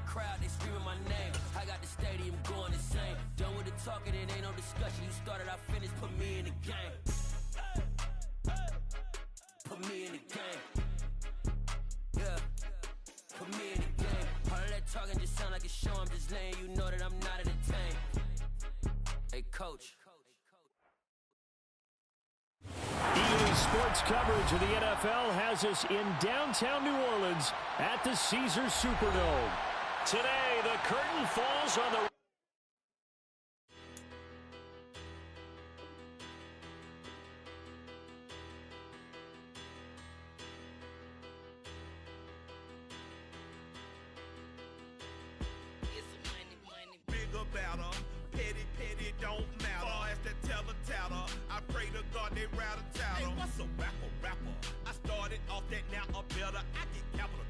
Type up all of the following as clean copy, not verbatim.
crowd, they screaming my name. I got the stadium going insane. Done with the talking, it ain't no discussion. You started, I finished, put me in the game. Put me in the game. Yeah. Put me in the game. All of that talking just sound like a show. I'm just letting you know that I'm not entertained. Hey, coach. EA Sports coverage of the NFL has us in downtown New Orleans at the Caesars Superdome. Today, the curtain falls on the... Bigger battle, petty don't matter. Far as the teller, I pray to God they rattle tattle. Hey, what's a rapper? I started off that, now I'm better. I get capital.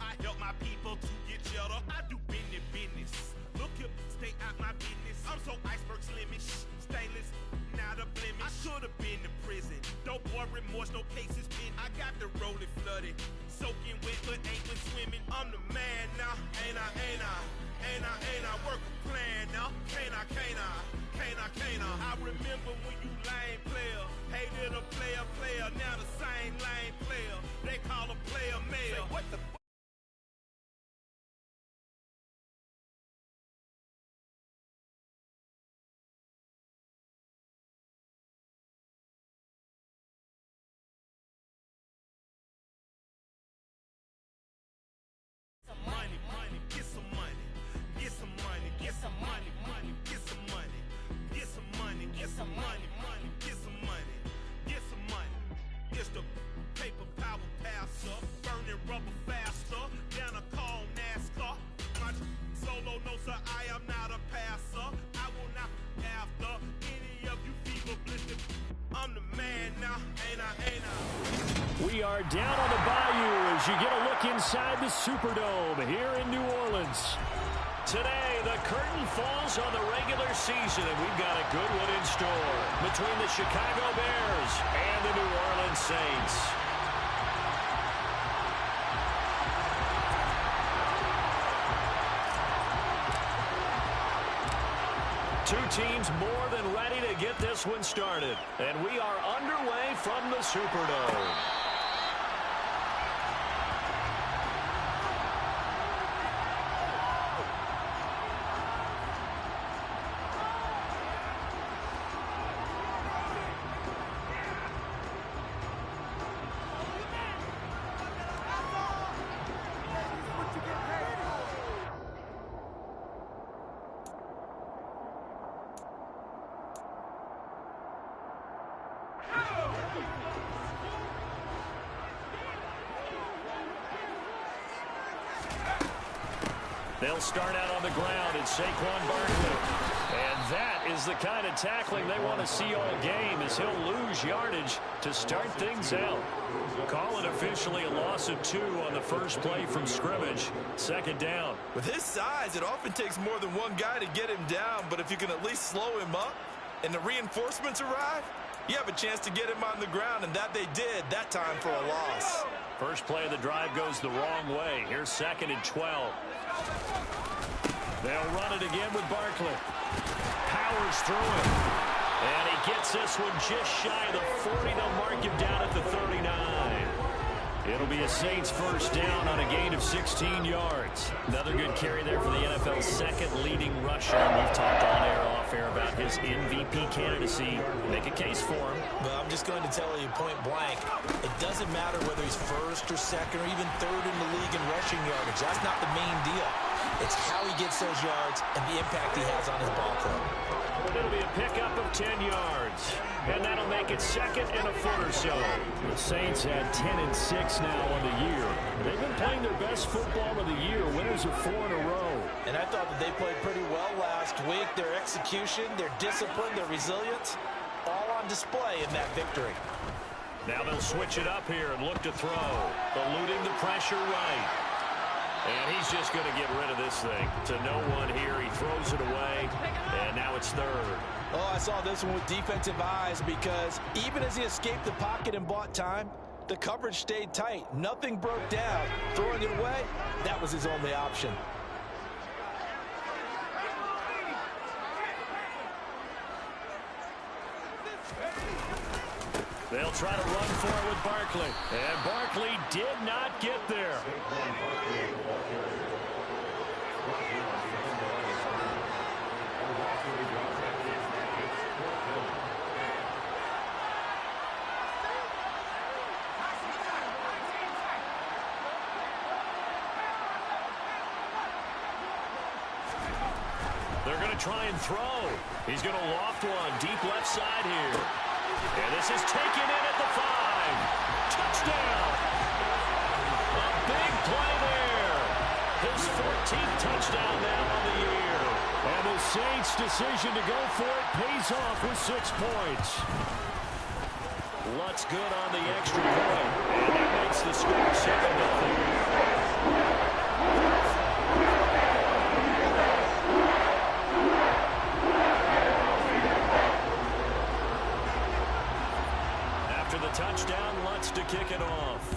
I help my people to get cheddar. I do business. Look here, stay out my business. I'm so iceberg slimmish, stainless, not a blemish. I should have been to prison. Don't boy remorse, no cases pinned. I got the rolling flooded, soaking wet, but ain't been swimming. I'm the man now, ain't I? Work a plan now, can't I? I remember when you lame player, hated a player, now the same lame player. They call a player mayor. What the money, get some money. Get some money, get some money, get some money. Get some money, get some money, get some money. Get some money. It's the paper power passer, burning rubber faster. Down a call NASCAR. My solo, no sir, I am not a passer. I will not after any of you fever blistered. I'm the man now, ain't I? We are down on the bayou as you get a look inside the Superdome here in New Orleans. Today, the curtain falls on the regular season, and we've got a good one in store between the Chicago Bears and the New Orleans Saints. Two teams more than ready to get this one started, and we are underway from the Superdome. They'll start out on the ground at Saquon Barkley. And that is the kind of tackling they want to see all game, as he'll lose yardage to start things out. Call it officially a loss of 2 on the first play from scrimmage. Second down. With his size, it often takes more than one guy to get him down, but if you can at least slow him up and the reinforcements arrive, you have a chance to get him on the ground, and that they did that time for a loss. First play of the drive goes the wrong way. Here's 2nd and 12. They'll run it again with Barkley. Powers through it. And he gets this one just shy of the 40. They'll mark him down at the 39. It'll be a Saints first down on a gain of 16 yards. Another good carry there for the NFL's second leading rusher. We've talked on air, off air about his MVP candidacy. Make a case for him. Well, I'm just going to tell you point blank, it doesn't matter whether he's first or second or even third in the league in rushing yardage. That's not the main deal. It's how he gets those yards and the impact he has on his ball club. It'll be a pickup of 10 yards. And that'll make it 2nd and a foot or so. The Saints had 10-6 now on the year. They've been playing their best football of the year. Winners of 4 in a row. And I thought that they played pretty well last week. Their execution, their discipline, their resilience, all on display in that victory. Now they'll switch it up here and look to throw. Eluding the pressure right. And he's just going to get rid of this thing. To no one here. He throws it away. And now it's 3rd. Oh, I saw this one with defensive eyes, because even as he escaped the pocket and bought time, the coverage stayed tight. Nothing broke down. Throwing it away, that was his only option. They'll try to run for it with Barkley. And Barkley did not get there. They're going to try and throw. He's going to loft one deep left side here. And this is taken in at the 5. Touchdown. A big play there. His 14th touchdown now on the year. And the Saints' decision to go for it pays off with 6 points. Lutz good on the extra point. And that makes the score 7-0. Touchdown, Lutz to kick it off.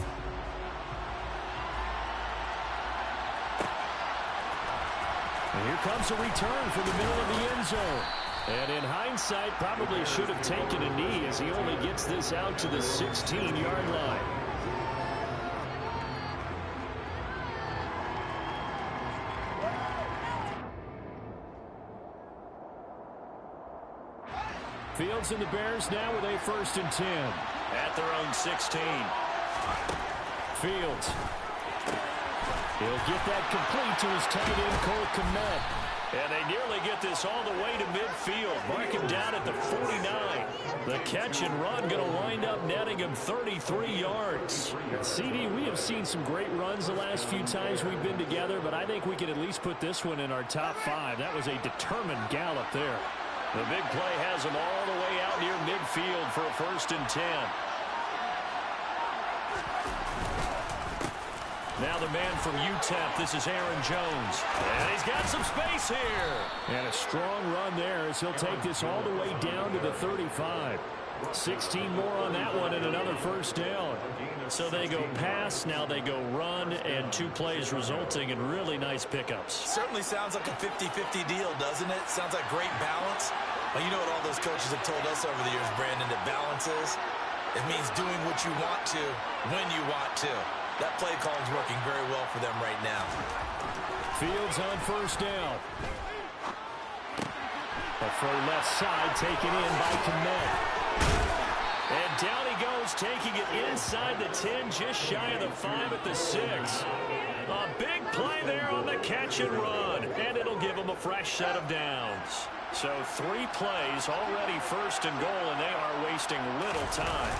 And here comes a return from the middle of the end zone. And in hindsight, probably should have taken a knee as he only gets this out to the 16-yard line. Fields and the Bears now with a 1st and 10. At their own 16. Fields. He'll get that complete to his tight end, Cole Kmet. And they nearly get this all the way to midfield. Mark him down at the 49. The catch and run going to wind up netting him 33 yards. And CD, we have seen some great runs the last few times we've been together, but I think we can at least put this one in our top 5. That was a determined gallop there. The big play has him all the way out near midfield for a 1st and 10. Now the man from UTEP, this is Aaron Jones. And he's got some space here. And a strong run there as he'll take this all the way down to the 35. 16 more on that one and another 1st down. So they go pass, now they go run, and 2 plays resulting in really nice pickups. Certainly sounds like a 50-50 deal, doesn't it? Sounds like great balance. Well, you know what all those coaches have told us over the years, Brandon, that balance is? It means doing what you want to, when you want to. That play calling's working very well for them right now. Fields on 1st down. A throw left side taken in by Kmet. And down he goes, taking it inside the 10, just shy of the 5 at the 6. A big play there on the catch and run, and it'll give him a fresh set of downs. So 3 plays, already 1st and goal, and they are wasting little time.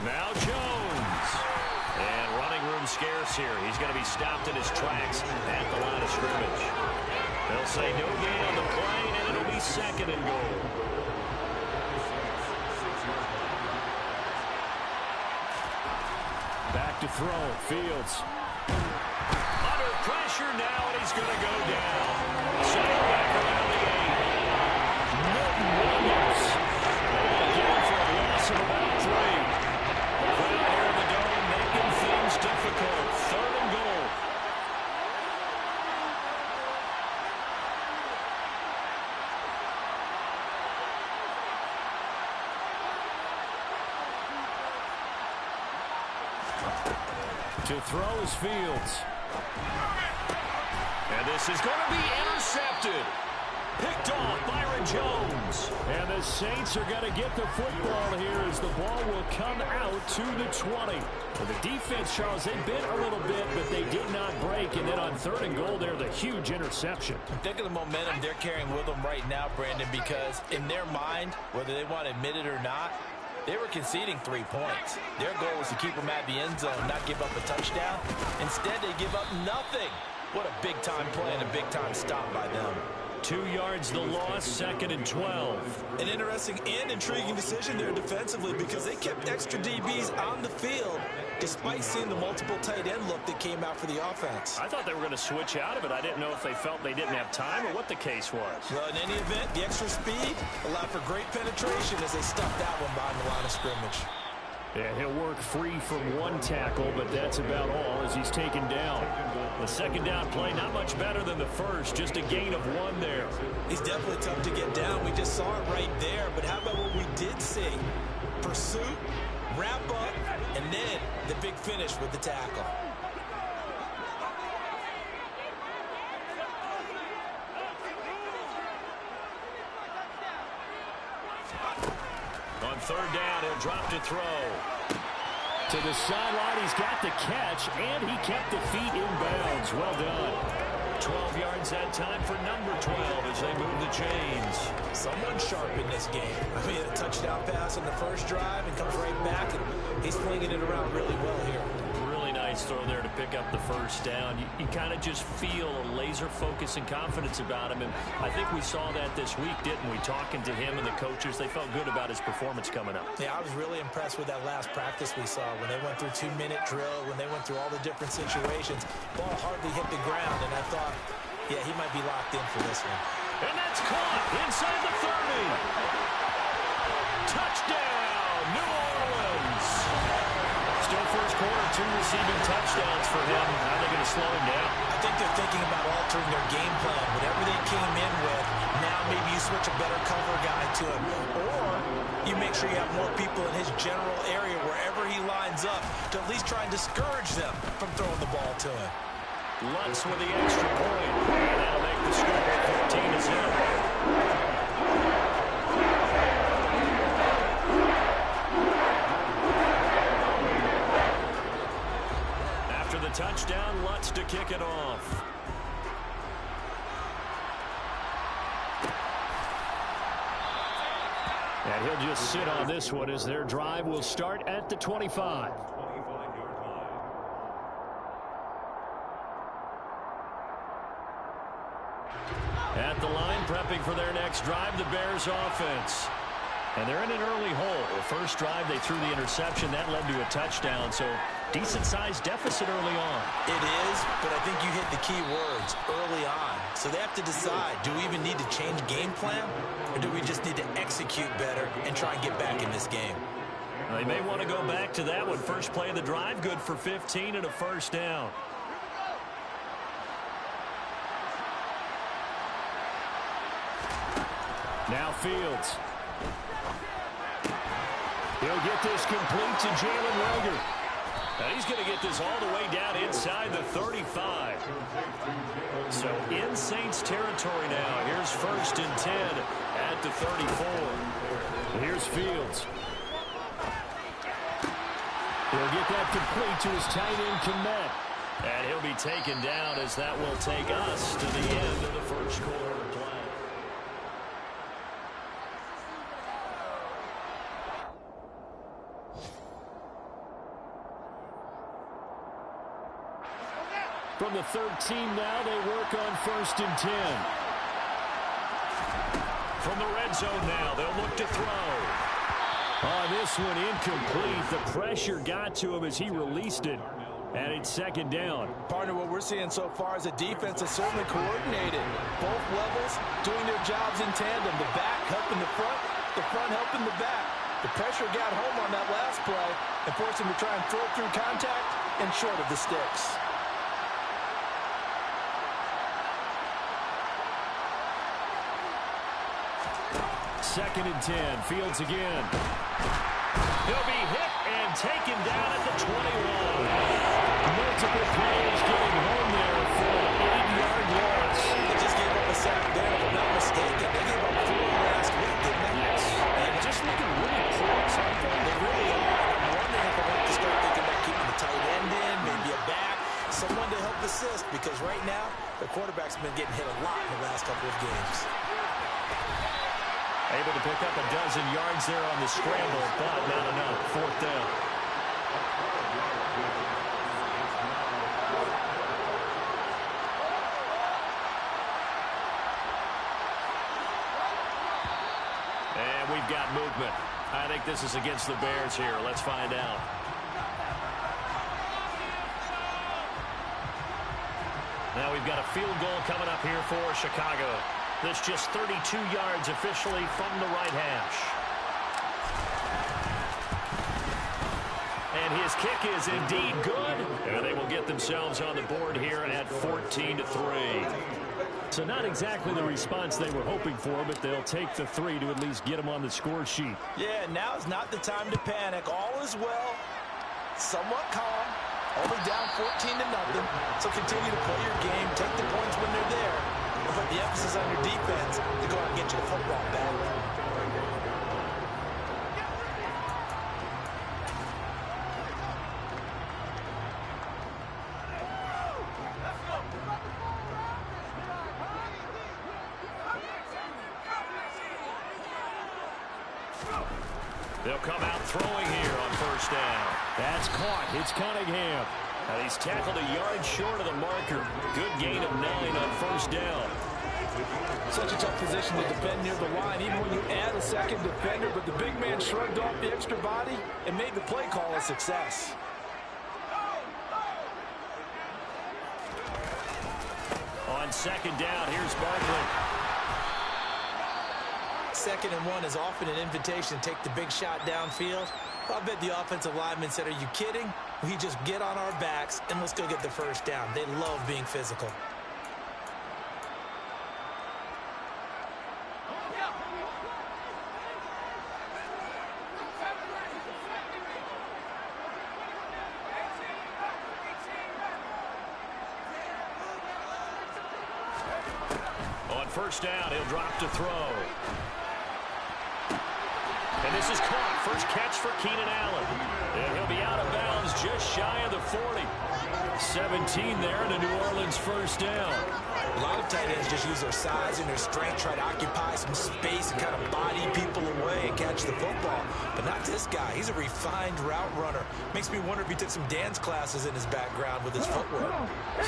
Now Jones. And running room scarce here. He's going to be stopped in his tracks at the line of scrimmage. They'll say no gain on the play, and it'll be 2nd and goal. Back to throw. Fields. Under pressure now, and he's going to go down. Settle back around the 8. Milton Williams. Again for a loss of about 3. The crowd here in the dome making things difficult. 3rd and goal. To throw is Fields. And this is going to be intercepted. Picked off Byron Jones. And the Saints are going to get the football here as the ball will come out to the 20. Well, the defense, Charles, they bit a little bit, but they did not break. And then on 3rd and goal there, the huge interception. Think of the momentum they're carrying with them right now, Brandon, because in their mind, whether they want to admit it or not, they were conceding 3 points. Their goal was to keep them at the end zone, not give up a touchdown. Instead, they give up nothing. What a big-time play and a big-time stop by them. 2 yards the loss, 2nd and 12. An interesting and intriguing decision there defensively because they kept extra DBs on the field despite seeing the multiple tight end look that came out for the offense. I thought they were going to switch out of it. I didn't know if they felt they didn't have time or what the case was. Well, in any event, the extra speed allowed for great penetration as they stuffed that one behind the line of scrimmage. Yeah, he'll work free from 1 tackle, but that's about all as he's taken down. The 2nd down play, not much better than the 1st, just a gain of 1 there. He's definitely tough to get down. We just saw it right there, but how about what we did see? pursuit, wrap up, and then the big finish with the tackle. On third down, he'll drop to throw. To the sideline, he's got the catch, and he kept the feet in bounds. Well done. 12 yards that time for number 12 as they move the chains. Someone sharp in this game. I mean, a touchdown pass on the first drive and comes right back, and he's flinging it around really well here. Really nice throw there to pick up the first down. You kind of just feel a laser focus and confidence about him, and I think we saw that this week, didn't we? Talking to him and the coaches, they felt good about his performance coming up. Yeah, I was really impressed with that last practice we saw when they went through 2-minute drill, when they went through all the different situations. Ball hardly hit the ground, and I thought, yeah, he might be locked in for this one. And that's caught inside the 30. Touchdown, New Orleans. Still first quarter, 2 receiving touchdowns for him. How are they going to slow him down? I think they're thinking about altering their game plan. Whatever they came in with, now maybe you switch a better cover guy to him. Or you make sure you have more people in his general area wherever he lines up to at least try and discourage them from throwing the ball to him. Lutz with the extra point. And that'll make the score 14-0. After the touchdown, Lutz to kick it off. And he'll just sit on this one as their drive will start at the 25. At the line, prepping for their next drive, the Bears offense. And they're in an early hole. First drive, they threw the interception. That led to a touchdown, so decent-sized deficit early on. It is, but I think you hit the key words, early on. So they have to decide, do we even need to change game plan, or do we just need to execute better and try and get back in this game? They may want to go back to that one. First play of the drive, good for 15 and a first down. Now Fields. He'll get this complete to Jalen Reagor. And he's going to get this all the way down inside the 35. So in Saints territory now. Here's 1st and 10 at the 34. Here's Fields. He'll get that complete to his tight end, Kmet. And he'll be taken down as that will take us to the end of the first quarter of play. From the 13 now, they work on 1st and 10. From the red zone now, they'll look to throw. On this one, incomplete. The pressure got to him as he released it. And it's 2nd down. Partner, what we're seeing so far is a defense that's certainly coordinated. Both levels doing their jobs in tandem. The back helping the front helping the back. The pressure got home on that last play and forced him to try and throw through contact and short of the sticks. Second and 10. Fields again. He'll be hit and taken down at the 21. Multiple players getting home there for an 8-yard loss. They just gave up a sack there, if I'm not mistaken. They gave up 4 last week, didn't they? Yes. And just looking really poor. They really are. I'm wondering if I'm going to start thinking about keeping the tight end in, maybe a back, someone to help assist, because right now the quarterback's been getting hit a lot in the last couple of games. Able to pick up a dozen yards there on the scramble, but not enough. 4th down. And we've got movement. I think this is against the Bears here. Let's find out. Now we've got a field goal coming up here for Chicago. This just 32 yards officially from the right hash. And his kick is indeed good. And they will get themselves on the board here at 14-3. So not exactly the response they were hoping for, but they'll take the 3 to at least get them on the score sheet. Yeah, now is not the time to panic. All is well. Somewhat calm. Only down 14-0. So continue to play your game. Take the points when they're there. And put the emphasis on your defense to go out and get your football back. They'll come out throwing here on first down. That's caught. It's Cunningham. And he's tackled a yard short of the marker. Good gain of 9 on first down. Such a tough position to defend near the line, even when you add a second defender, but the big man shrugged off the extra body and made the play call a success. On second down, here's Barkley. 2nd and 1 is often an invitation to take the big shot downfield. I bet the offensive lineman said, are you kidding? We just get on our backs and let's go get the first down. They love being physical. On first down, he'll drop to throw. And this is caught. First catch for Keenan Allen. And he'll be out of bounds just shy of the 40. 17 there and a New Orleans first down. A lot of tight ends just use their size and their strength, try to occupy some space and kind of body people away and catch the football. But not this guy. He's a refined route runner. Makes me wonder if he took some dance classes in his background with his footwork.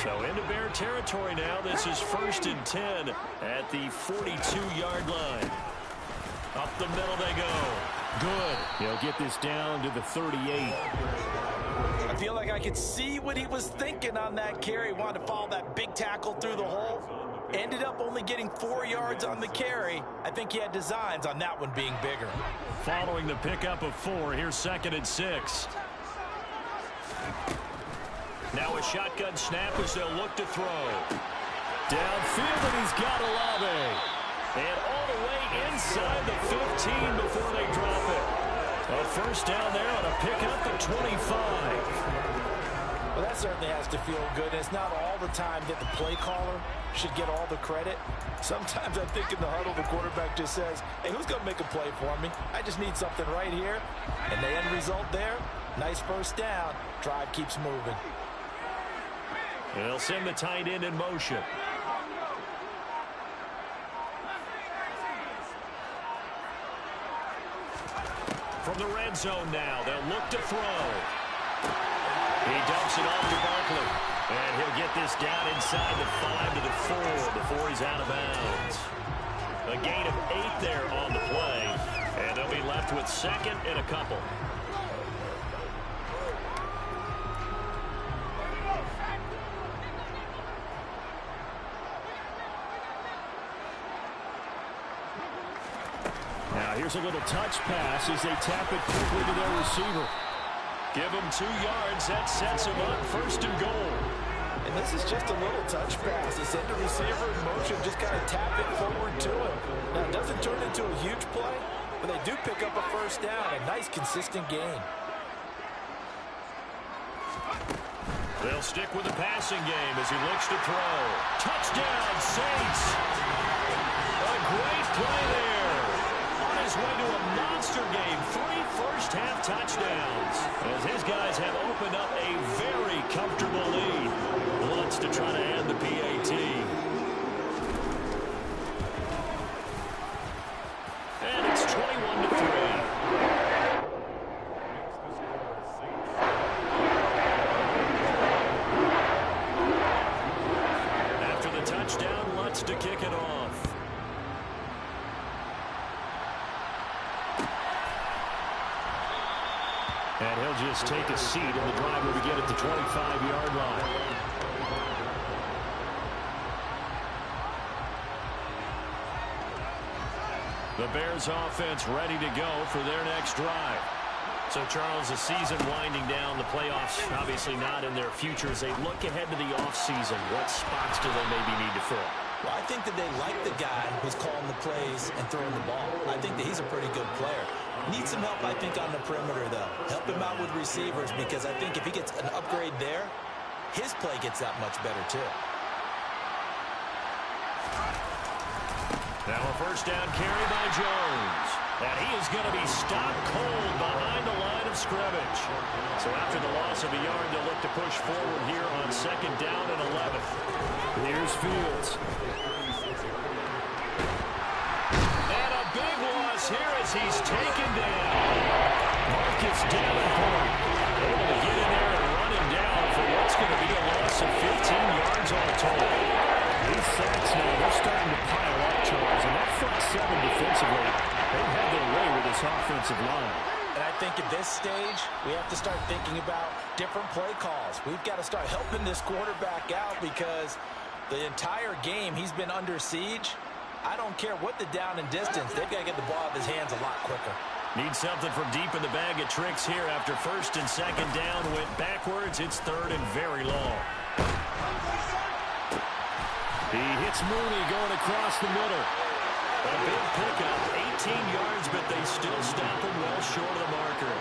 So into Bear territory now. This is 1st and 10 at the 42-yard line. Up the middle they go. Good. He'll get this down to the 38. I feel like I could see what he was thinking on that carry. Wanted to follow that big tackle through the hole. Ended up only getting 4 yards on the carry. I think he had designs on that one being bigger. Following the pickup of 4, here's 2nd and 6. Now a shotgun snap as they'll look to throw. Downfield, and he's got Olave. And all the way inside the 15 before they drop it. A first down there on a pickup at 25. Well, that certainly has to feel good. It's not all the time that the play caller should get all the credit. Sometimes I think in the huddle, the quarterback just says, hey, who's going to make a play for me? I just need something right here. And the end result there, nice first down. Drive keeps moving. They'll send the tight end in motion. From the red zone now, they'll look to throw. He dumps it off to Barkley. And he'll get this down inside the 5 to the 4 before he's out of bounds. A gain of 8 there on the play. And they'll be left with 2nd and a couple. Now here's a little touch pass as they tap it quickly to their receiver. Give him 2 yards. That sets him up 1st and goal. And this is just a little touch pass. They send the receiver in motion, just kind of tap it forward to him. Now, it doesn't turn into a huge play, but they do pick up a first down. A nice, consistent gain. They'll stick with the passing game as he looks to throw. Touchdown, Saints. A great play there. On his way to a monster game. 3 first-half touchdowns. As his guys have opened up a very comfortable lead. Wants to try to add the PAT. And it's 21-3. After the touchdown, Lutz to kick it off. And he'll just take a seat, and the drive will begin at the 25-yard line. The Bears offense ready to go for their next drive. So, Charles, the season winding down, the playoffs obviously not in their future. As they look ahead to the offseason, what spots do they maybe need to fill? Well, I think that they like the guy who's calling the plays and throwing the ball. I think that he's a pretty good player. Needs some help, I think, on the perimeter, though. Help him out with receivers, because I think if he gets an upgrade there, his play gets that much better, too. Now a first down carry by Jones. And he is going to be stopped cold behind the line of scrimmage. So after the loss of a yard, they'll look to push forward here on second down and 11. Here's Fields. And a big loss here as he's taken down. Marcus Davenport able to get in there and run him down for what's going to be a loss of 15 yards all total. These sacks now, they're starting to pile up, Charles. And that front seven defensively, they've had their way with this offensive line. And I think at this stage, we have to start thinking about different play calls. We've got to start helping this quarterback out because the entire game he's been under siege. I don't care what the down and distance. They've got to get the ball out of his hands a lot quicker. Need something from deep in the bag of tricks here after first and second down. Went backwards. It's third and very long. He hits Mooney going across the middle. A big pickup, 18 yards, but they still stop him well short of the marker.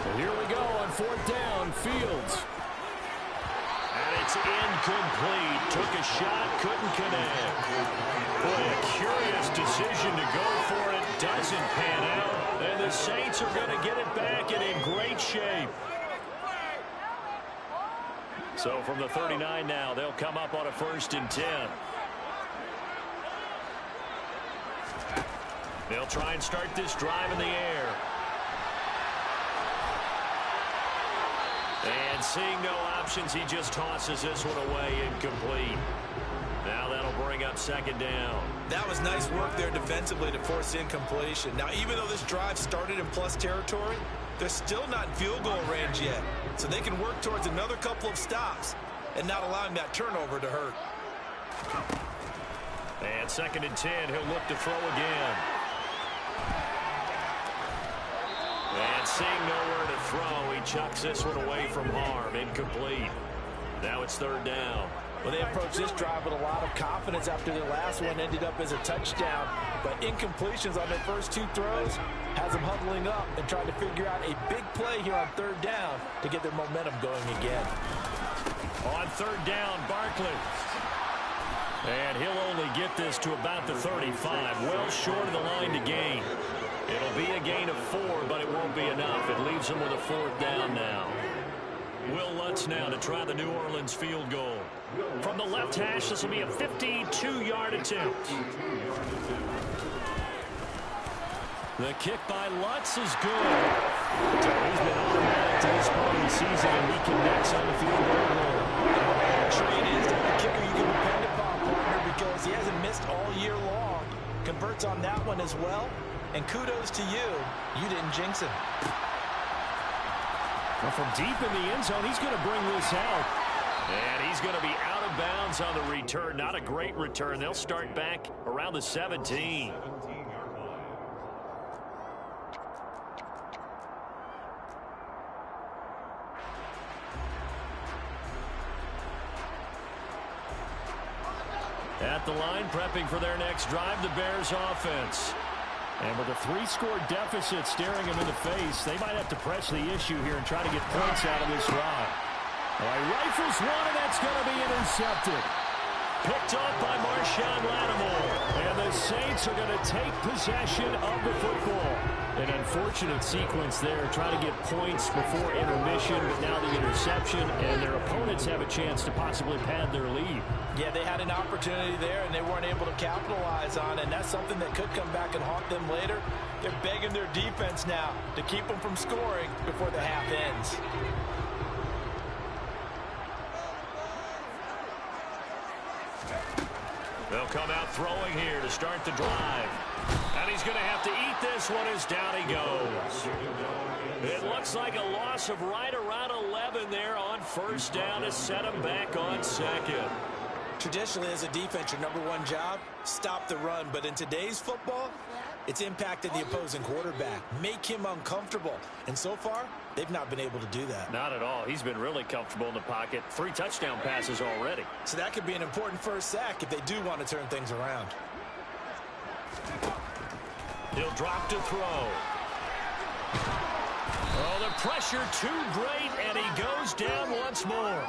And here we go on fourth down, Fields. And it's incomplete. Took a shot, couldn't connect. Boy, a curious decision to go for it. Doesn't pan out. And the Saints are going to get it back and in great shape. So from the 39 now, they'll come up on a first and 10. They'll try and start this drive in the air. And seeing no options, he just tosses this one away, incomplete. Now that'll bring up second down. That was nice work there defensively to force incompletion. Now, even though this drive started in plus territory, they're still not in field goal range yet. So they can work towards another couple of stops and not allowing that turnover to hurt. And second and 10, he'll look to throw again. And seeing nowhere to throw, he chucks this one away from harm. Incomplete. Now it's third down. Well, they approached this drive with a lot of confidence after their last one ended up as a touchdown. But incompletions on their first two throws has them huddling up and trying to figure out a big play here on third down to get their momentum going again. On third down, Barkley. And he'll only get this to about the 35, well short of the line to gain. It'll be a gain of 4, but it won't be enough. It leaves him with a fourth down now. Will Lutz now to try the New Orleans field goal. From the left hash, this will be a 52-yard attempt. The kick by Lutz is good. So he's been automatic to this part of the season, and he connects on the field goal. Trade is the kicker you can depend upon, partner, because he hasn't missed all year long. Converts on that one as well. And kudos to you. You didn't jinx him. Well, from deep in the end zone, he's going to bring this out. And he's going to be out of bounds on the return. Not a great return. They'll start back around the 17. At the line, prepping for their next drive, the Bears offense. And with a 3-score deficit staring him in the face, they might have to press the issue here and try to get points out of this drive. All right, rifles one, and that's going to be intercepted. Picked off by Marshawn Lattimore. And the Saints are going to take possession of the football. An unfortunate sequence there, trying to get points before intermission, but now the interception, and their opponents have a chance to possibly pad their lead. Yeah, they had an opportunity there, and they weren't able to capitalize on it, and that's something that could come back and haunt them later. They're begging their defense now to keep them from scoring before the half ends. They'll come out throwing here to start the drive. And he's going to have to eat this one as down he goes. It looks like a loss of right around 11 there on first down to set him back on second. Traditionally, as a defense, your number one job, stop the run. But in today's football, It's impacted the opposing quarterback, make him uncomfortable. And so far, they've not been able to do that. Not at all. He's been really comfortable in the pocket. 3 touchdown passes already. So that could be an important first sack if they do want to turn things around. He'll drop to throw. Oh, the pressure too great, and he goes down once more.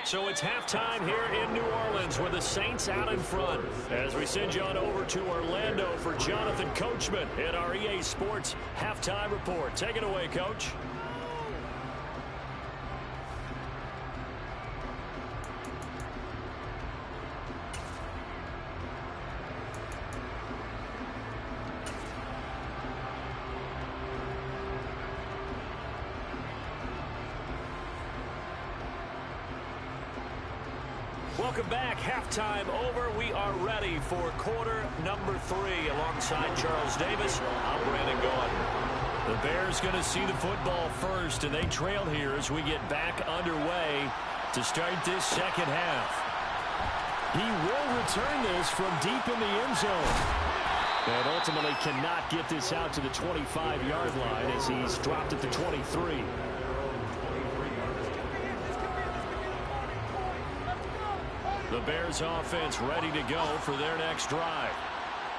So it's halftime here in New Orleans with the Saints out in front. As we send you on over to Orlando for Jonathan Coachman in our EA Sports Halftime Report. Take it away, Coach. Welcome back. Halftime over. We are ready for quarter number 3. Alongside Charles Davis, I'm Brandon Gaudin. The Bears going to see the football first, and they trail here as we get back underway to start this second half. He will return this from deep in the end zone. And ultimately cannot get this out to the 25-yard line as he's dropped at the 23. The Bears offense ready to go for their next drive.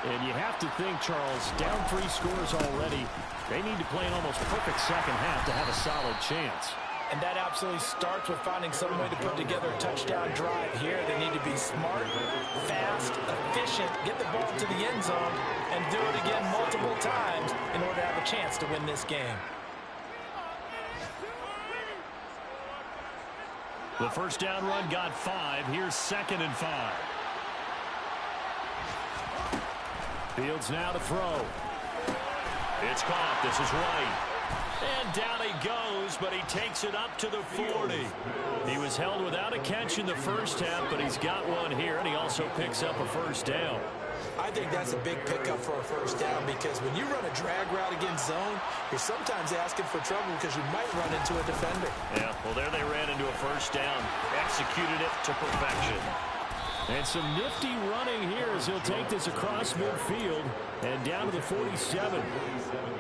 And you have to think, Charles, down 3 scores already. They need to play an almost perfect second half to have a solid chance. And that absolutely starts with finding some way to put together a touchdown drive here. They need to be smart, fast, efficient, get the ball to the end zone, and do it again multiple times in order to have a chance to win this game. The first down run got 5. Here's 2nd and 5. Fields now to throw. It's caught. This is White. And down he goes, but he takes it up to the 40. He was held without a catch in the first half, but he's got one here, and he also picks up a first down. I think that's a big pickup for a first down because when you run a drag route against zone, you're sometimes asking for trouble because you might run into a defender. Yeah, well, there they ran into a first down. Executed it to perfection. And some nifty running here as he'll take this across midfield and down to the 47.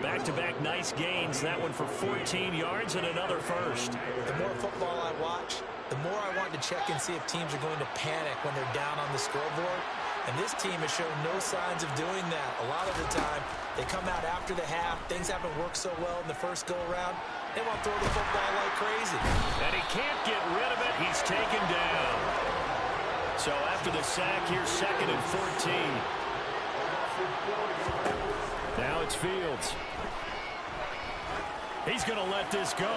Back-to-back nice gains. That one for 14 yards and another first. The more football I watch, the more I want to check and see if teams are going to panic when they're down on the scoreboard. And this team has shown no signs of doing that. A lot of the time, they come out after the half. Things haven't worked so well in the first go-around. They want to throw the football like crazy. And he can't get rid of it. He's taken down. So after the sack, here's 2nd and 14. Now it's Fields. He's going to let this go.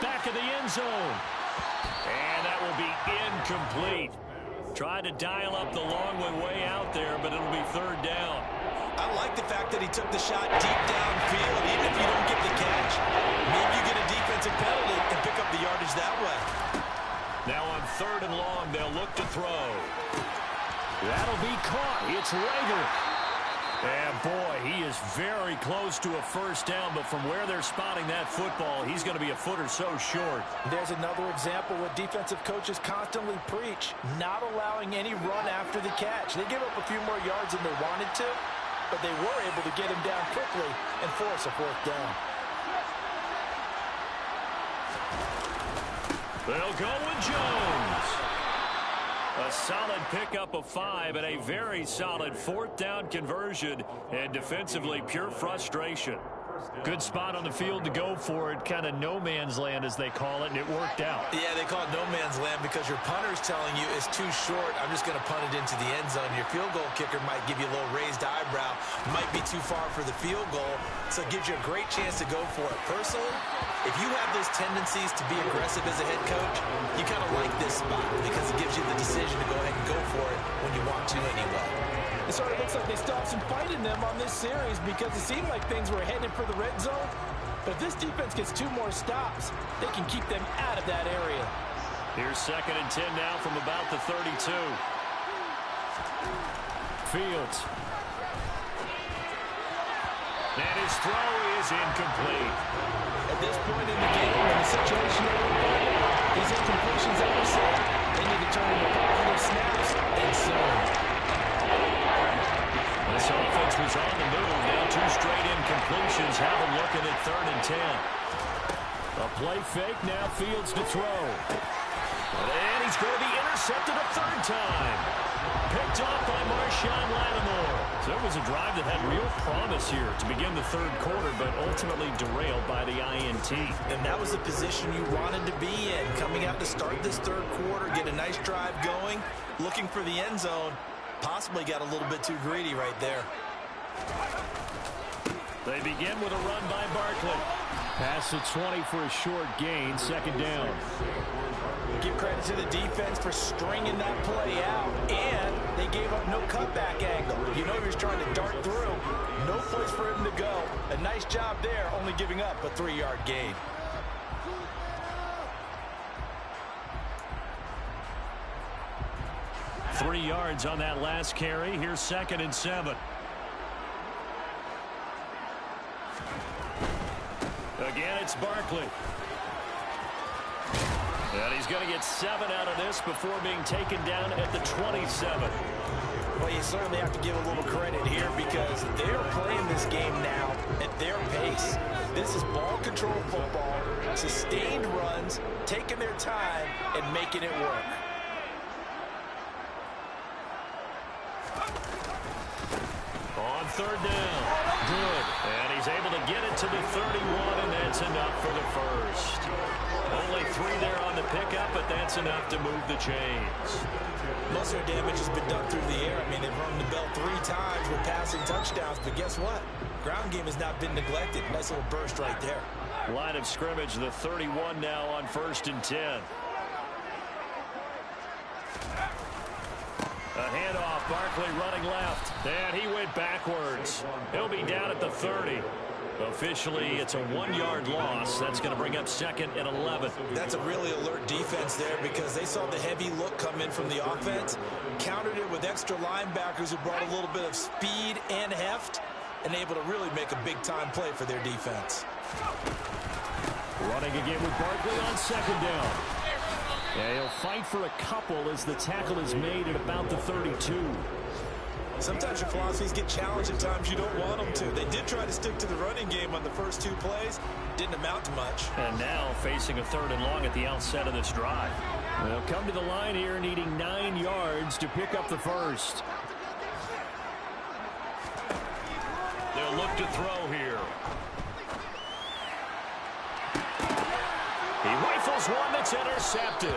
Back of the end zone. And that will be incomplete. Tried to dial up the long way out there, but it'll be 3rd down. I like the fact that he took the shot deep downfield, even if you don't get the catch. Maybe you get a defensive penalty and pick up the yardage that way. Now on 3rd and long, they'll look to throw. That'll be caught. It's Rager. And boy, he is very close to a first down, but from where they're spotting that football, he's going to be a foot or so short. There's another example what defensive coaches constantly preach, not allowing any run after the catch. They give up a few more yards than they wanted to, but they were able to get him down quickly and force a 4th down. They'll go with Jones. A solid pickup of 5 and a very solid 4th down conversion, and defensively pure frustration. Good spot on the field to go for it, kind of no man's land as they call it, and it worked out. Yeah, they call it no man's land because your punter's telling you it's too short. I'm just going to punt it into the end zone. Your field goal kicker might give you a little raised eyebrow, might be too far for the field goal, so it gives you a great chance to go for it. Personally, if you have those tendencies to be aggressive as a head coach, you kind of like this spot because it gives you the decision to go ahead and go for it when you want to anyway. It sort of looks like they still have some fight in them on this series because it seemed like things were headed for the red zone. But if this defense gets 2 more stops, they can keep them out of that area. Here's 2nd and 10 now from about the 32. Fields. And his throw is incomplete. At this point in the game, in the situation they're in, these incompletions that we're seeing, they need to turn into positive snaps and soon. This offense was on the move. Now 2 straight incompletions. Have them looking at 3rd and 10. A play fake. Now Fields to throw. And he's going to be intercepted a 3rd time. Picked off by Marshawn Lattimore. So it was a drive that had real promise here to begin the 3rd quarter, but ultimately derailed by the INT. And that was the position you wanted to be in. Coming out to start this 3rd quarter, get a nice drive going, looking for the end zone. Possibly got a little bit too greedy right there. They begin with a run by Barkley. Pass to 20 for a short gain, 2nd down. Give credit to the defense for stringing that play out, and they gave up no cutback angle. You know he was trying to dart through. No place for him to go. A nice job there, only giving up a 3-yard gain. Three yards on that last carry. Here's 2nd and 7. Again, it's Barkley. And he's going to get 7 out of this before being taken down at the 27. Well, you certainly have to give a little credit here because they're playing this game now at their pace. This is ball control football, sustained runs, taking their time and making it work. On 3rd down. Good. And he's able to get it to the 31, and that's enough for the first. Only 3 there on the pickup, but that's enough to move the chains. Most of their damage has been done through the air. I mean, they've rung the bell 3 times with passing touchdowns, but guess what? Ground game has not been neglected. Nice little burst right there. Line of scrimmage, the 31 now on 1st and 10. A handoff, Barkley running left, and he went backwards. He'll be down at the 30. Officially, it's a 1-yard loss. That's going to bring up 2nd and 11. That's a really alert defense there because they saw the heavy look come in from the offense, countered it with extra linebackers who brought a little bit of speed and heft, and able to really make a big-time play for their defense. Running again with Barkley on 2nd down. Yeah, he'll fight for a couple as the tackle is made at about the 32. Sometimes your philosophies get challenged at times you don't want them to. They did try to stick to the running game on the first 2 plays. Didn't amount to much. And now facing a 3rd and long at the outset of this drive. They'll come to the line here needing 9 yards to pick up the first. They'll look to throw here. He rifles one that's intercepted.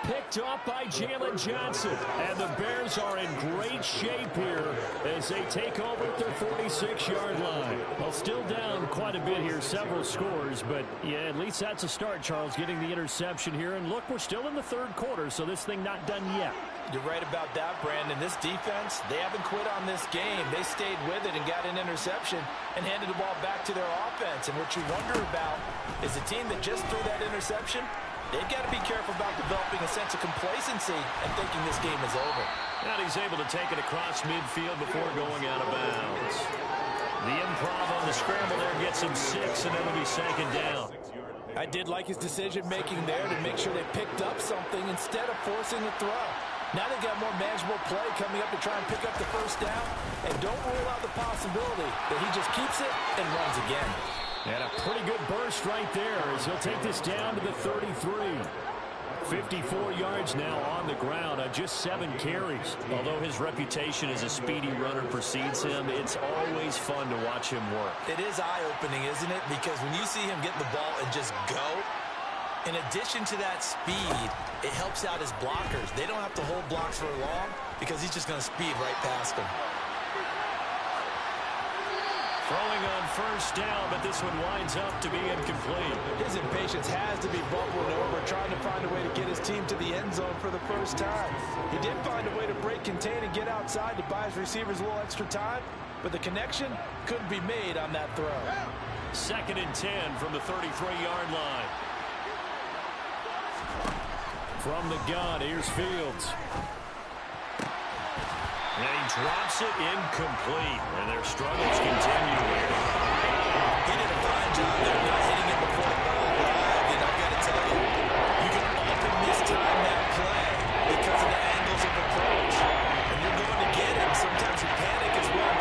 Picked off by Jalen Johnson. And the Bears are in great shape here as they take over at their 46-yard line. Well, still down quite a bit here, several scores. But, yeah, at least that's a start, Charles, getting the interception here. And, look, we're still in the 3rd quarter, so this thing not done yet. You're right about that, Brandon. This defense, they haven't quit on this game. They stayed with it and got an interception and handed the ball back to their offense. And what you wonder about is the team that just threw that interception, they've got to be careful about developing a sense of complacency and thinking this game is over. And he's able to take it across midfield before going out of bounds. The improv on the scramble there gets him 6, and then it'll be 2nd down. I did like his decision-making there to make sure they picked up something instead of forcing the throw. Now they've got more manageable play coming up to try and pick up the first down. And don't rule out the possibility that he just keeps it and runs again. And a pretty good burst right there as he'll take this down to the 33. 54 yards now on the ground on just 7 carries. Although his reputation as a speedy runner precedes him, it's always fun to watch him work. It is eye-opening, isn't it? Because when you see him get the ball and just go, in addition to that speed, it helps out his blockers. They don't have to hold blocks for long because he's just going to speed right past them. Throwing on 1st down, but this one winds up to be incomplete. His impatience has to be bubbling over, trying to find a way to get his team to the end zone for the first time. He did find a way to break, contain, and get outside to buy his receivers a little extra time, but the connection couldn't be made on that throw. 2nd and 10 from the 33-yard line. From the gun, here's Fields. And he drops it incomplete, and their struggles continue here. He did a fine job there not hitting it before the ball arrived, and I've got to tell you, you can often mistime that play because of the angles of approach. And you're going to get him. Sometimes you panic as well,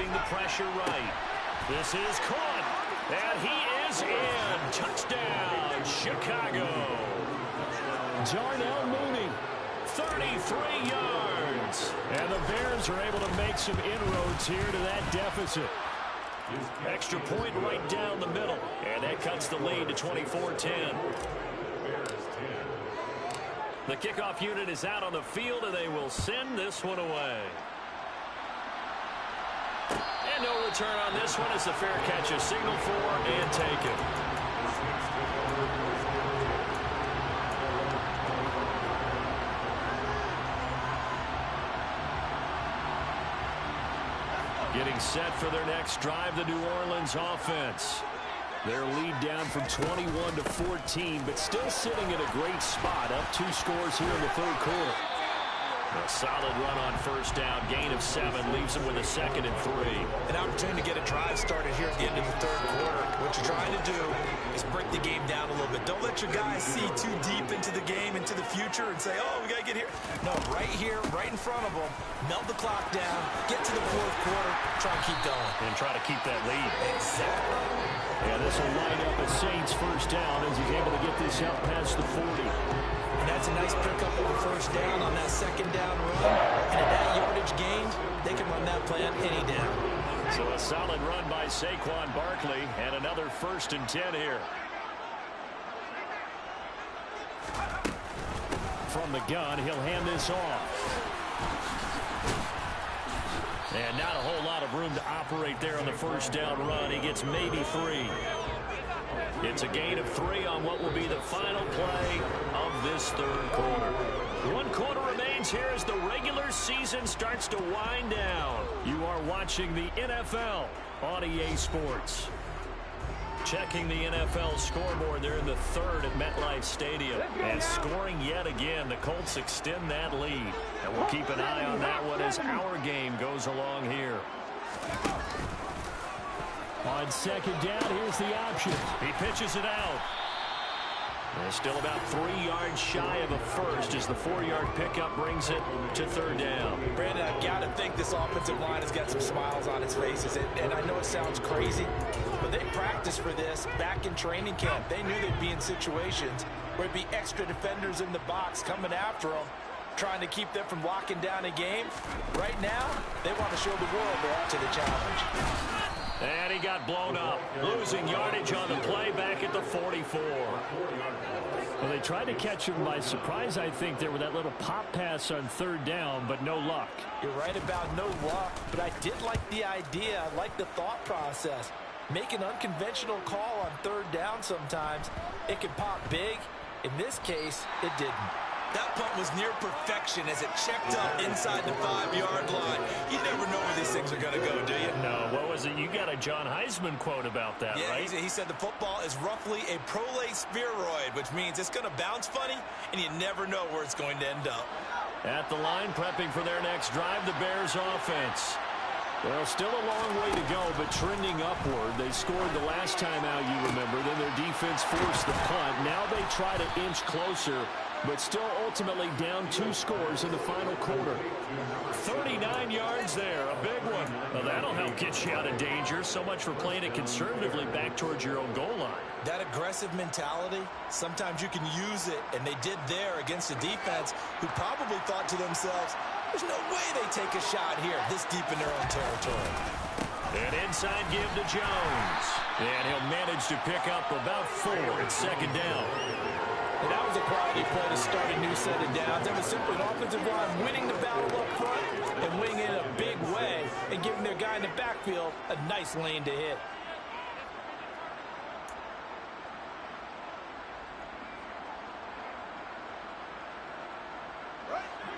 reading the pressure right. This is caught, and he is in. Touchdown, Chicago. Darnell Mooney, 33 yards. and the Bears are able to make some inroads here to that deficit. Extra point right down the middle, and that cuts the lead to 24-10. The kickoff unit is out on the field, and they will send this one away. And no return on this one as the fair catch is signaled for and taken. Getting set for their next drive, the New Orleans offense. Their lead down from 21 to 14, but still sitting in a great spot, up 2 scores here in the third quarter. A solid run on first down, gain of 7, leaves them with a 2nd and 3. An opportunity to get a drive started here at the end of the third quarter. What you're trying to do is break the game down a little bit. Don't let your guys see too deep into the game, into the future, and say, oh, we got to get here. No, right here, right in front of them, melt the clock down, get to the fourth quarter, try and keep going. And try to keep that lead. Exactly. And this will line up a Saints first down as he's able to get this out past the 40. And that's a nice pickup of a first down on that second down run. And at that yardage gained, they can run that play on any down. So a solid run by Saquon Barkley, and another 1st and 10 here. From the gun, he'll hand this off. And not a whole lot of room to operate there on the first down run. He gets maybe 3. It's a gain of 3 on what will be the final play of this third quarter. 1 quarter remains here as the regular season starts to wind down. You are watching the NFL on EA Sports. Checking the NFL scoreboard, they're in the 3rd at MetLife Stadium. And scoring yet again, the Colts extend that lead. And we'll keep an eye on that one as our game goes along here. On second down, here's the option. He pitches it out. They're still about 3 yards shy of a first as the 4-yard pickup brings it to third down. Brandon, I've got to think this offensive line has got some smiles on its faces. And I know it sounds crazy, but they practiced for this back in training camp. They knew they'd be in situations where it'd be extra defenders in the box coming after them, trying to keep them from locking down a game. Right now, they want to show the world they're up to the challenge. And he got blown up, losing yardage on the play back at the 44. Well, they tried to catch him by surprise, I think, there with that little pop pass on third down, but no luck. You're right about no luck, but I did like the idea. I like the thought process. Make an unconventional call on third down sometimes. It can pop big. In this case, it didn't. That punt was near perfection as it checked up inside the 5-yard line. You never know where these things are going to go, do you? No, what was it? You got a John Heisman quote about that, yeah, right? He said the football is roughly a prolate spheroid, which means it's going to bounce funny, and you never know where it's going to end up. At the line, prepping for their next drive, the Bears offense. Well, still a long way to go, but trending upward. They scored the last time out, you remember. Then their defense forced the punt. Now they try to inch closer, but still ultimately down 2 scores in the final quarter. 39 yards there, a big one. Well, that'll help get you out of danger. So much for playing it conservatively back towards your own goal line. That aggressive mentality, sometimes you can use it, and they did there against a defense who probably thought to themselves, there's no way they take a shot here this deep in their own territory. An inside give to Jones. And he'll manage to pick up about 4 at second down. And that was a quality play to start a new set of downs. That was simply an offensive line winning the battle up front and winning it in a big way and giving their guy in the backfield a nice lane to hit.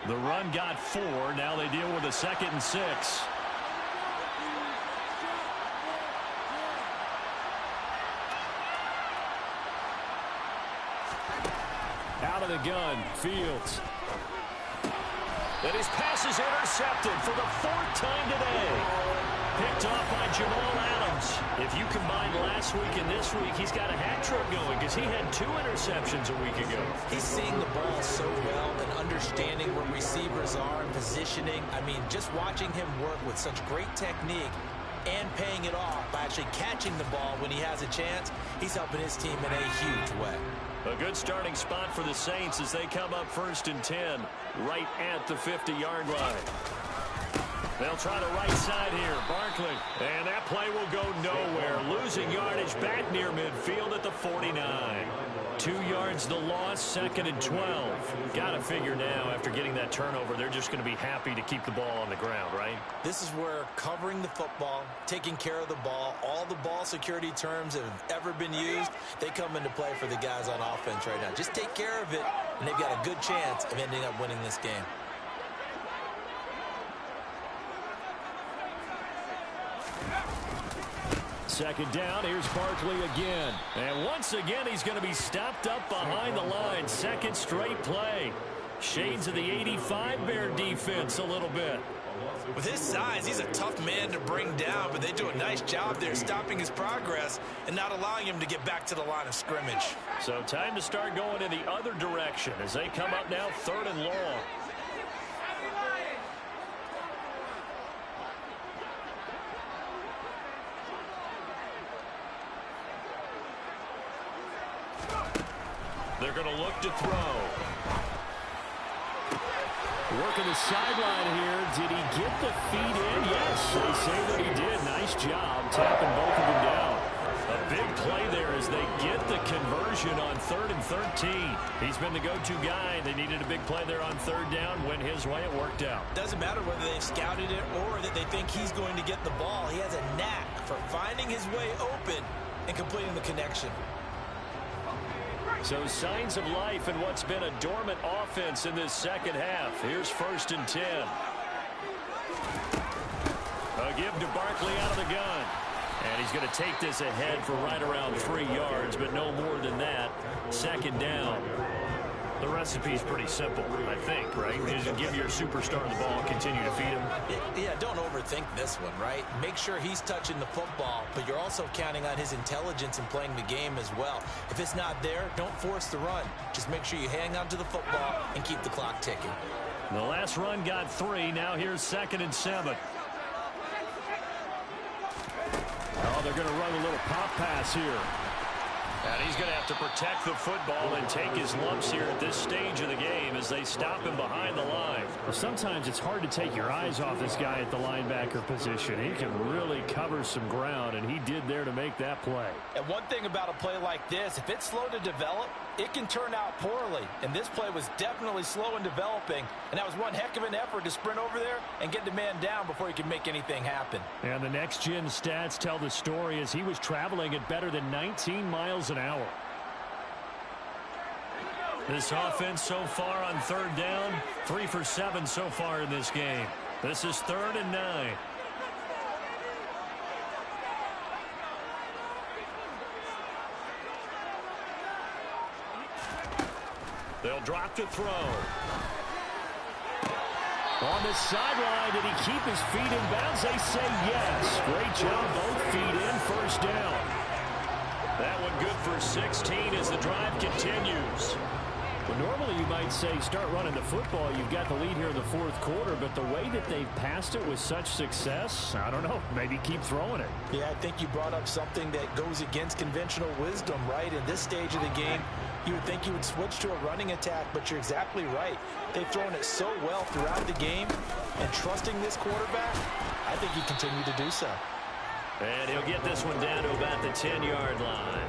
The run got 4. Now they deal with a 2nd and 6. Out of the gun, Fields. And his pass is intercepted for the 4th time today. Picked off by Jamal Adams. If you combine last week and this week, he's got a hat trick going because he had 2 interceptions a week ago. He's seeing the ball so well and understanding where receivers are and positioning. I mean, just watching him work with such great technique and paying it off by actually catching the ball when he has a chance. He's helping his team in a huge way. A good starting spot for the Saints as they come up 1st and 10 right at the 50-yard line. They'll try the right side here. Barkley. And that play will go nowhere. Losing yardage back near midfield at the 49. 2 yards the loss, 2nd and 12. Got to figure now after getting that turnover, they're just going to be happy to keep the ball on the ground, right? This is where covering the football, taking care of the ball, all the ball security terms that have ever been used, they come into play for the guys on offense right now. Just take care of it, and they've got a good chance of ending up winning this game. Second down, here's Barkley again. And once again, he's going to be stopped up behind the line. 2nd straight play. Shades of the 85 Bear defense a little bit. With his size, he's a tough man to bring down, but they do a nice job there stopping his progress and not allowing him to get back to the line of scrimmage. So time to start going in the other direction as they come up now 3rd and long. They're going to look to throw. Working the sideline here. Did he get the feet in? Yes, they say that he did. Nice job tapping both of them down. A big play there as they get the conversion on 3rd and 13. He's been the go-to guy. They needed a big play there on 3rd down. Went his way. It worked out. Doesn't matter whether they've scouted it or that they think he's going to get the ball. He has a knack for finding his way open and completing the connection. So signs of life in what's been a dormant offense in this second half. Here's 1st and 10. A give to Barkley out of the gun. And he's going to take this ahead for right around 3 yards, but no more than that. 2nd down. The recipe's pretty simple, I think, right? You just give your superstar the ball, continue to feed him. Yeah, don't overthink this one, right? Make sure he's touching the football, but you're also counting on his intelligence in playing the game as well. If it's not there, don't force the run. Just make sure you hang on to the football and keep the clock ticking. The last run got 3. Now here's 2nd and 7. Oh, they're going to run a little pop pass here. And he's going to have to protect the football and take his lumps here at this stage of the game as they stop him behind the line. Well, sometimes it's hard to take your eyes off this guy at the linebacker position. He can really cover some ground, and he did there to make that play. And one thing about a play like this, if it's slow to develop, it can turn out poorly. And this play was definitely slow in developing, and that was one heck of an effort to sprint over there and get the man down before he could make anything happen. And the next-gen stats tell the story as he was traveling at better than 19 miles an hour. This offense so far on 3rd down, 3 for 7 so far in this game. This is 3rd and 9. They'll drop to throw. On the sideline, did he keep his feet in bounds? They say yes. Great job, both feet in, 1st down. That one good for 16 as the drive continues. Well, normally you might say start running the football. You've got the lead here in the 4th quarter, but the way that they've passed it with such success, I don't know, maybe keep throwing it. Yeah, I think you brought up something that goes against conventional wisdom, right? In this stage of the game, you would think you would switch to a running attack, but you're exactly right. They've thrown it so well throughout the game, and trusting this quarterback, I think he continued to do so. And he'll get this one down to about the 10-yard line.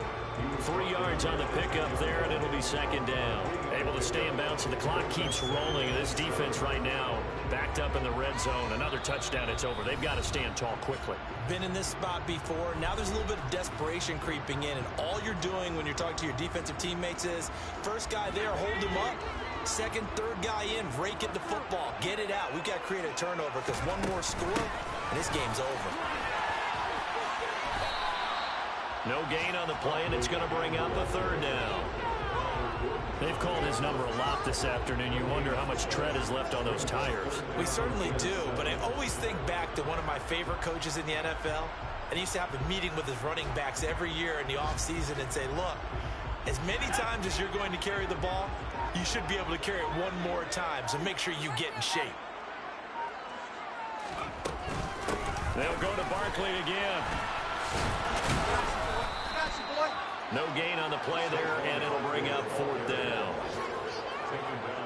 3 yards on the pickup there, and it'll be 2nd down. Able to stay in bounds, and the clock keeps rolling. And this defense right now backed up in the red zone. Another touchdown, it's over. They've got to stand tall quickly. Been in this spot before. Now there's a little bit of desperation creeping in, and all you're doing when you're talking to your defensive teammates is first guy there, hold him up. Second, third guy in, rake it the football. Get it out. We've got to create a turnover because one more score, and this game's over. No gain on the play, and it's going to bring up a 3rd down. They've called his number a lot this afternoon. You wonder how much tread is left on those tires. We certainly do, but I always think back to one of my favorite coaches in the NFL, and he used to have a meeting with his running backs every year in the offseason and say, look, as many times as you're going to carry the ball, you should be able to carry it one more time, so make sure you get in shape. They'll go to Barkley again. No gain on the play there, and it'll bring up 4th down.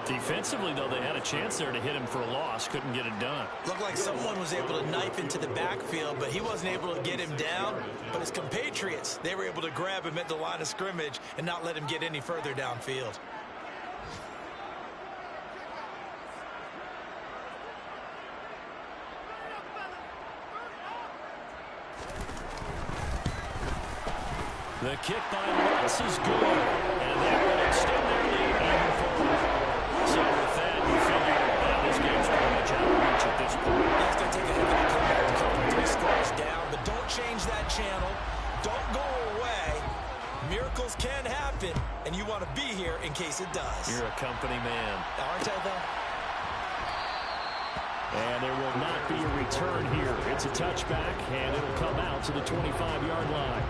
Defensively, though, they had a chance there to hit him for a loss. Couldn't get it done. Looked like someone was able to knife into the backfield, but he wasn't able to get him down. But his compatriots, they were able to grab him at the line of scrimmage and not let him get any further downfield. The kick by Lutz is good, and they will extend their lead even further. So with that, you figure this game's pretty much out of reach at this point. It's going to take a heck of a comeback to come 3 scores down, but don't change that channel. Don't go away. Miracles can happen, and you want to be here in case it does. You're a company man. Aren't I, though? And there will not be a return here. It's a touchback, and it'll come out to the 25-yard line.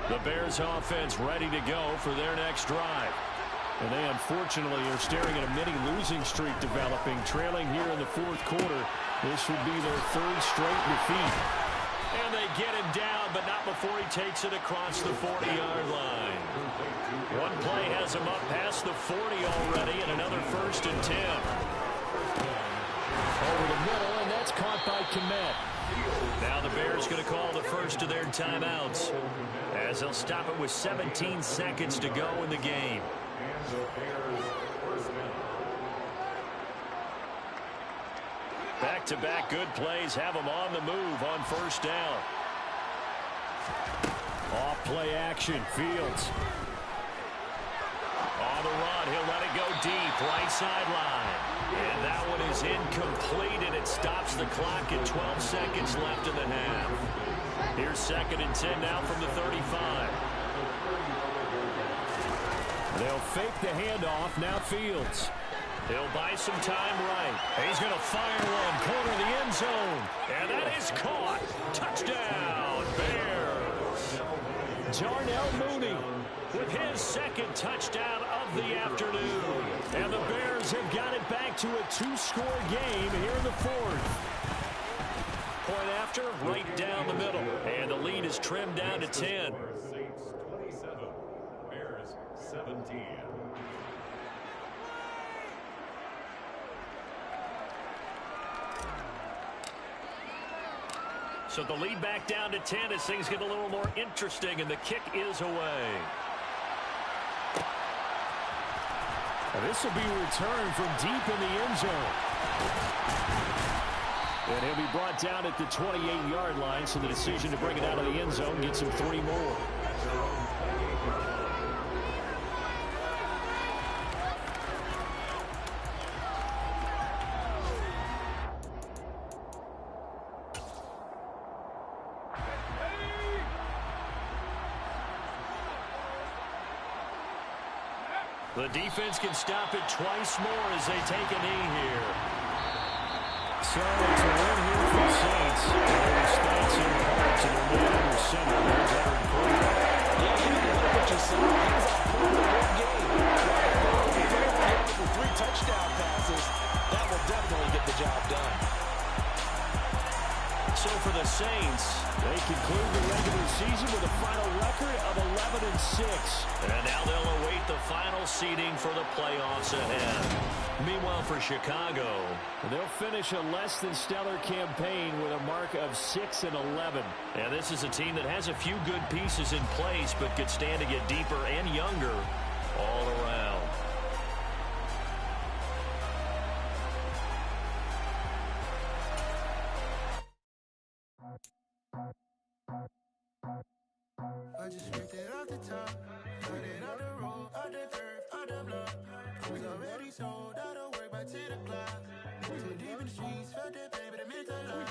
The Bears offense ready to go for their next drive. And they unfortunately are staring at a mini losing streak developing, trailing here in the 4th quarter. This would be their 3rd straight defeat. And they get him down, but not before he takes it across the 40-yard line. One play has him up past the 40 already, and another 1st and 10. Over the middle, and that's caught by Kmet. Now the Bears going to call the first of their timeouts, as they'll stop it with 17 seconds to go in the game. Back-to-back good plays have them on the move on 1st down. Off play action, Fields. On the run, he'll let it go deep, right sideline. And that one is incomplete, and it stops the clock at 12 seconds left in the half. Here's 2nd and 10 now from the 35. They'll fake the handoff, now Fields. He'll buy some time right. He's going to fire one, corner of the end zone. And that is caught. Touchdown, Bears. Darnell Mooney with his 2nd touchdown of the afternoon. And the Bears have got it back to a 2-score game here in the 4th. Point after, right down the middle. And the lead is trimmed down to 10. Saints 27, Bears 17. So the lead back down to 10 as things get a little more interesting, and the kick is away. And this will be returned from deep in the end zone. And he'll be brought down at the 28-yard line, so the decision to bring it out of the end zone gets him 3 more. The defense can stop it twice more as they take a knee here. So it's a win here for the Saints. Their stats in part to their man under center. There's Everett Cooper. Yeah, you like what you saw. He was on point the whole game. For 3 touchdown passes, that will definitely get the job done. So for the Saints, they conclude the regular season with a final record of 11-6. And now they'll await the final seeding for the playoffs ahead. Meanwhile, for Chicago, they'll finish a less than stellar campaign with a mark of 6-11. And this is a team that has a few good pieces in place, but could stand to get deeper and younger all around. I just ripped it off the top, cut it off the road, off the turf, off the block. Was already sold, out of work by 10 o'clock. Too deep in the streets, felt that pain, but it meant a lot.